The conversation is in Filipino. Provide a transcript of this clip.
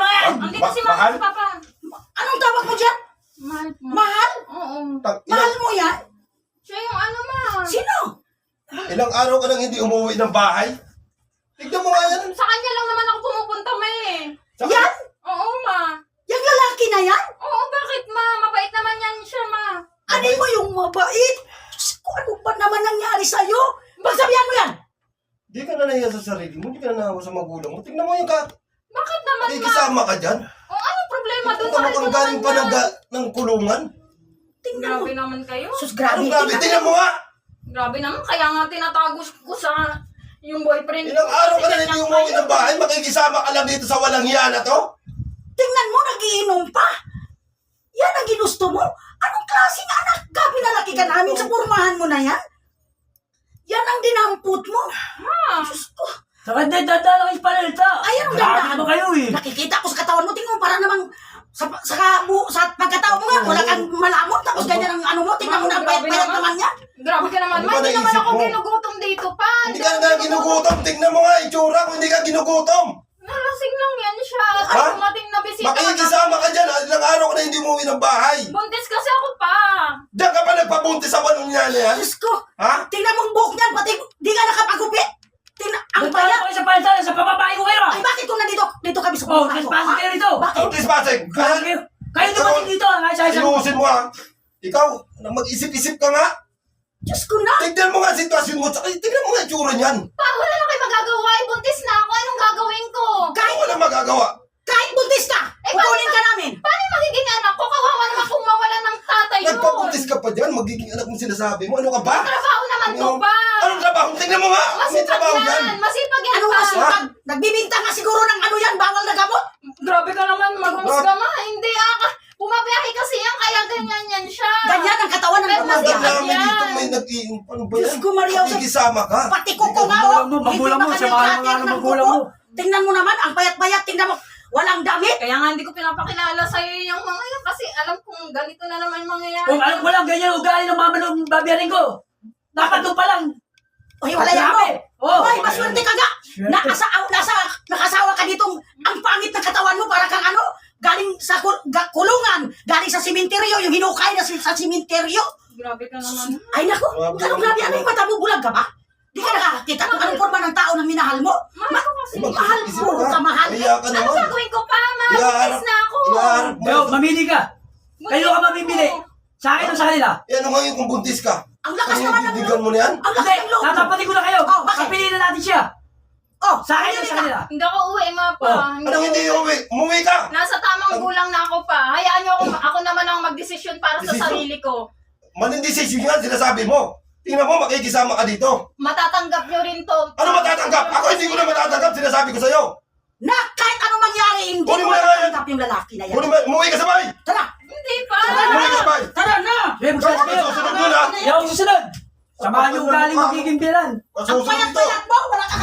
mo yan! Andito si Mama, mahal? si Papa. Anong tawag mo dyan? Mahal po. Mahal? Oo. Mahal mo yan? Siya yung ano, Ma. Sino? Ilang araw ka nang hindi umuwi ng bahay? Tignan mo nga yan. Sa kanya lang naman ako pumupunta, Ma eh. Yan? Oo, Ma. Yung lalaki na yan? Oo, bakit, Ma? Mabait naman yan siya, Ma. Ano mo yung mabait? Diyos ko, ano ba naman nangyari sa'yo? Magsabihan mo yan! Di ka na nahiya sa sarili mo, di ka na nahawa sa magulang mo. Tignan mo yung Bakit naman, Ma? nakikisama ka dyan. O, anong problema doon? Ito Mahal ko kang galing naman pa yan. ng kulungan. Tingnan mo. Grabe naman kayo. Sus, grabe. Anong grabe? Tingnan mo nga! Grabe naman. Kaya nga tinatago ko sa yung boyfriend Ilang ko. araw Kasi ka na hindi ganyan umuwi kayo. ng bahay, makikisama ka lang dito sa walang hiya na to? Tingnan mo, nagiinom pa. Yan ang ginusto mo. Anong klaseng anak ka? Pinalaki ka namin sa pormahan mo na yan? Yan ang dinampot mo. Ma. Diyos ko. Sa kanya, dadala kayo pala ito. Ay, anong Grabe ganda? mo kayo eh. Nakikita ko sa katawan mo. Tingnan mo, para namang sa pagkatao mo nga, wala kang malamot. Tapos ganyan ang ano mo. Tingnan mo na, Grabe payat-payat naman. naman yan. Grabe ka naman. Ano Ma, ba hindi naman naisip ako mo? ginugutom dito pa. Hindi ka nga ginugutom. Tignan mo nga itsura kung hindi ka ginugutom. Nalasing lang yan siya. At Ha? dumating na bisita. Makikisama ka dyan. Ilang araw ka na hindi umuwi ng bahay. Buntis kasi ako pa. Diyan ka pa nagpabuntis sa walong niya na yan? Diyos ko. Ha? Tingnan mo ang buhok niyan. Pati di ka nakapagupit. Tingnan, ang Dadala payat. ko kayo sa pantal, sa pababae ko kayo. Ay, bakit kung dito kami sa Oh, pormahan mo? trespassing kayo rito. Bakit? Ang trespassing. Grabe kayo. Kayo dumating dito, ha? Isa-isa. Inuusin mo ha. Ikaw, na mag-isip-isip ka nga. Diyos ko na. Tignan mo nga ang sitwasyon mo. Tsaka tignan mo nga itsura niyan. Pa, wala na kayo magagawa. Eh, buntis na ako. Anong gagawin ko? Ano wala magagawa? Kahit buntis ka, kukunin ka namin. Paano yung magiging anak ko? Kawawa naman kung mawala ng tatay yun. Nagpabuntis ka pa dyan. Magiging anak mo sinasabi mo. Ano ka ba? Trabaho naman to pa. Anong trabaho? Tignan mo nga. May Masipag trabaho yan. dyan. Masipag yan Ano pa. masipag? Nagbibinta nga siguro ng ano yan, bawal na gamot. Grabe ka naman. Maghumusga ma. Hindi pumabiyahe kasi yan. Kaya ganyan yan siya. Ganyan ang katawan ng Pero Ang pamilya. masipag dami yan. dito may nag-iing. Ano ba Diyos yan? ko, Maria, Makikisama ka. Pati ko nga, oh. Magulang mo, Hindi sa pa mga kanya mga ng magulang kuko. mo. Tingnan mo naman, ang payat-payat. Tingnan mo, walang damit. Kaya nga hindi ko pinapakilala sa'yo yung mga yan. Kasi alam kong ganito na naman mangyayari. Kung alam ko lang, ganyan ugali ng mama ng babiyarin ko. Dapat doon pa lang. Uy, wala yan mo. Grabe. Oh. Uy, maswerte ka nga. Nakasawa ka ditong ang pangit ng katawan mo. Para kang ano, galing sa kulungan. Galing sa simenteryo. Yung hinukay na sa simenteryo. Grabe ka naman. Ay, naku. Anong grabe? Ano yung mata mo? Bulag ka ba? Di ka nakakakita kung anong forma ng tao na minahal mo? Mahal ko kasi. Mahal mo ka, mahal. Kaya ka Ano naman. gagawin ko pa, ma? Ihaharap- Buntis na ako. Ihaharap mo. Yo, mamili ka. Kayo ka mamimili. Sa akin o sa kanila? Eh, ano ngayon kung buntis ka? Ang lakas Ano naman yung ng didigan mo na yan? Ang lakas Hindi, ng loob. tatapatin ko na kayo. Oh, bakit? Kapiliin na natin siya. Oh, Sa akin o sa kanila? Hindi ako uwi, ma pa. Oh, Anong hindi uwi? Umuwi ka! Nasa tamang gulang na ako pa. Hayaan niyo ako naman ang magdesisyon para sa Desisyon? sarili ko. Maling decision yan, sinasabi mo. Tingnan mo, makikisama ka dito. Matatanggap niyo rin to. Ano matatanggap? Ako hindi ko na matatanggap, sinasabi ko sa'yo. na kahit ano mangyari, hindi Kunin ko mo na nga yan. matatanggap yung lalaki na yan. Umuwi ka sa bahay! Tara! Hindi pa. Umuwi ka sa bahay! Tara na! Sige, Ikaw magsasabi ka kayo. susunod doon ha! Ayaw susunod. Samahan yung ugali magiging bilan. Ang Kasusunod to! payat-payat mo, wala ka